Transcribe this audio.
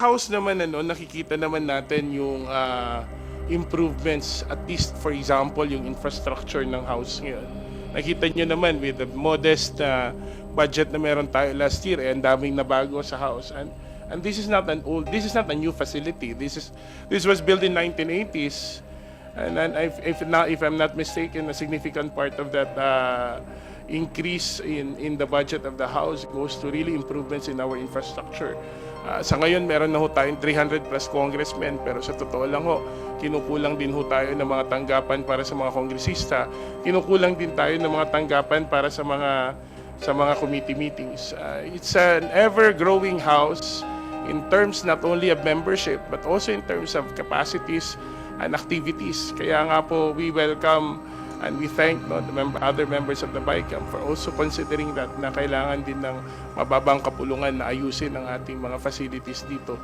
house naman, nakikita naman natin yung improvements, at least for example, yung infrastructure ng house ngayon. Nakita nyo naman with the modest budget na meron tayo last year, ang daming nabago sa house. And this is not a new facility. This was built in 1980s. And if I'm not mistaken, a significant part of that increase in the budget of the house goes to really improvements in our infrastructure. Sa ngayon, meron na ho tayong 300 plus congressmen, pero sa totoo lang ho, kinukulang din ho tayo ng mga tanggapan para sa mga kongresista. Kinukulang din tayo ng mga tanggapan para sa mga committee meetings. It's an ever-growing house in terms not only of membership, but also in terms of capacities and activities. Kaya nga po, we welcome and we thank the other members of the BICAM for also considering that na kailangan din ng mababang kapulungan na ayusin ang ating mga facilities dito.